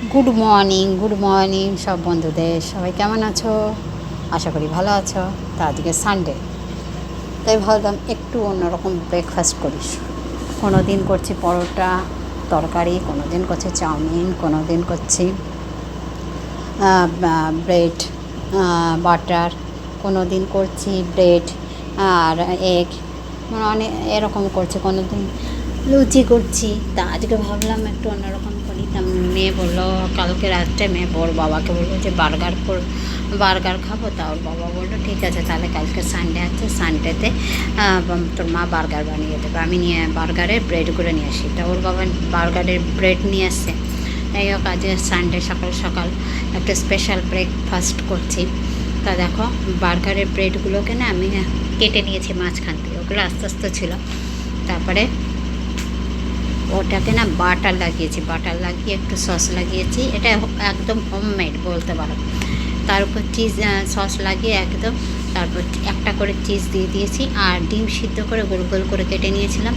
Good morning সব বন্ধুদের। সবাই কেমন আছো? আশা করি ভালো আছো। তা আজকে সানডে, তাই ভাবলাম একটু অন্যরকম ব্রেকফাস্ট করিস। কোনো দিন করছি পরোটা তরকারি, কোনো দিন করছি চাউমিন, কোনো দিন করছি ব্রেড বাটার, কোনো দিন করছি ব্রেড আর এগ, অনেক এরকম করছি, কোনো দিন লুচি করছি। তা আজকে ভাবলাম একটু অন্যরকম করি। তা মেয়ে বললো, কালকে রাত্রে মেয়ে ওর বাবাকে বললো যে বার্গার খাবো। তা ওর বাবা বললো ঠিক আছে, তাহলে কালকে সানডে আছে, সানডেতে তোর মা বার্গার বানিয়ে দেবে, আমি নিয়ে বার্গারের ব্রেডগুলো নিয়ে আসি। তা ওর বাবা বার্গারের ব্রেড নিয়ে আসছে। যাই হোক, আজকে সানডে সকাল সকাল একটা স্পেশাল ব্রেকফাস্ট করছি। তা দেখো, বার্গারের ব্রেডগুলোকে না আমি কেটে নিয়েছি মাঝখান থেকে, ওগুলো আস্তে আস্তে ছিল। তারপরে ওটাকে না বাটার লাগিয়ে একটু সস লাগিয়েছি। এটা একদম হোমমেড বলতে পারো। তার উপর চিজ সস লাগিয়ে একদম, তারপর একটা করে চিজ দিয়ে দিয়েছি, আর ডিম সিদ্ধ করে গোল গোল করে কেটে নিয়েছিলাম,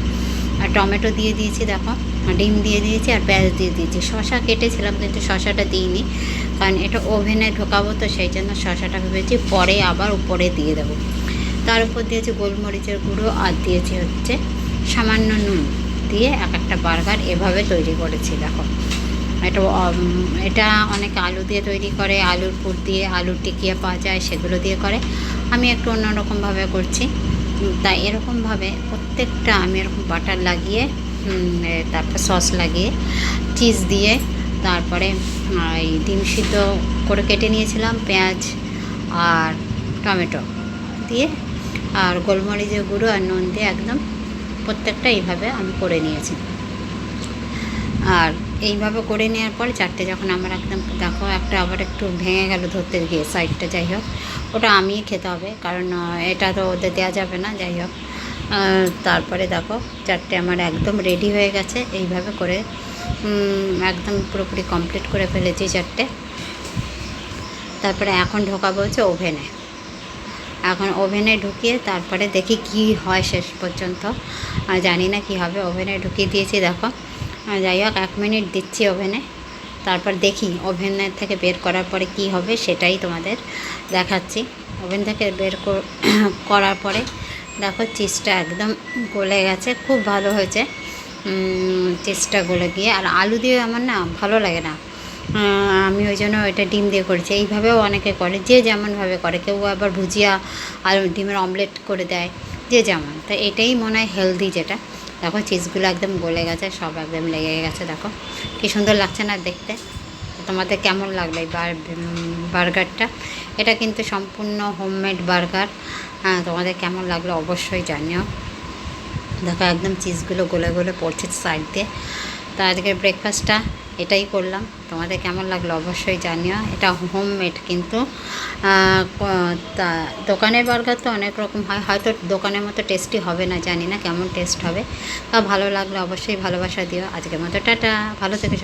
আর টমেটো দিয়ে দিয়েছি। দেখো, ডিম দিয়ে দিয়েছি আর পেঁয়াজ দিয়ে দিয়েছি। শসা কেটেছিলাম কিন্তু শসাটা দিইনি, কারণ এটা ওভেনে ঢোকাবো, তো সেই জন্য শসাটা ভেবেছি পরে আবার উপরে দিয়ে দেবো। তার উপর দিয়েছি গোলমরিচের গুঁড়ো আর দিয়েছি হচ্ছে সামান্য নুন দিয়ে একটা বার্গার এভাবে তৈরি করেছি। দেখো, এটা অনেকে আলু দিয়ে তৈরি করে, আলুর পুর দিয়ে, আলুর টিকিয়া পাওয়া যায়, সেগুলো দিয়ে করে। আমি একটু অন্যরকমভাবে করছি। তাই এরকমভাবে প্রত্যেকটা আমি এরকম বাটার লাগিয়ে, তারপর সস লাগিয়ে, চিজ দিয়ে, তারপরে এই ডিম সিদ্ধ করে কেটে নিয়েছিলাম, পেঁয়াজ আর টমেটো দিয়ে, আর গোলমরিচের গুঁড়ো আর নুন দিয়ে একদম প্রত্যেকটা এইভাবে আমি করে নিয়েছি। আর এইভাবে করে নেওয়ার পরে চারটে যখন আমার একদম, দেখো একটা আবার একটু ভেঙে গেল ধরতে গিয়ে সাইডটা, যাই হোক ওটা আমিই খেতে হবে, কারণ এটা তো ওদের দেওয়া যাবে না। যাই হোক, তারপরে দেখো চারটে আমার একদম রেডি হয়ে গেছে। এইভাবে করে একদম পুরোপুরি কমপ্লিট করে ফেলেছি চারটে। তারপরে এখন ঢোকাবো হচ্ছে ওভেনে। এখন ওভেনে ঢুকিয়ে তারপরে দেখি কি হয় শেষ পর্যন্ত। জানি না কি হবে। ওভেনে ঢুকিয়ে দিয়েছি, দেখো। যাই হোক, 1 মিনিট দিচ্ছি ওভেনে, তারপর দেখি ওভেনের থেকে বের করার পরে কি হবে সেটাই তোমাদের দেখাচ্ছি। ওভেন থেকে বের করার পরে দেখো চিজটা একদম গলে গেছে, খুব ভালো হয়েছে। চিজটা গলে গিয়ে, আর আলু দিয়ে আমার না ভালো লাগে না, আমি ওই জন্য এটা ডিম দিয়ে করেছি। এইভাবেও অনেকে করে, যে যেমনভাবে করে, কেউ আবার ভুজিয়া আর ডিমের অমলেট করে দেয়, যে যেমন। তো এটাই মনে হয় হেলদি যেটা। দেখো চিজগুলো একদম গলে গেছে, সব একদম লেগে গেছে। দেখো কী সুন্দর লাগছে না দেখতে। তোমাদের কেমন লাগলো এই বার্গারটা? এটা কিন্তু সম্পূর্ণ হোমমেড বার্গার। তোমাদের কেমন লাগলো অবশ্যই জানিও। দেখো একদম চিজগুলো গলে গলে পড়ছে সাইড দিয়ে। তা আজকের ব্রেকফাস্টটা এটাই করলাম। তোমাদের কেমন লাগলো অবশ্যই জানিও। এটা হোমমেড কিন্তু। তা দোকানের বার্গার তো অনেক রকম হয়, হয়তো দোকানের মতো টেস্টি হবে না, জানি না কেমন টেস্ট হবে। তা ভালো লাগলে অবশ্যই ভালোবাসা দিও। আজকের মতো টাটা, ভালো থেকে।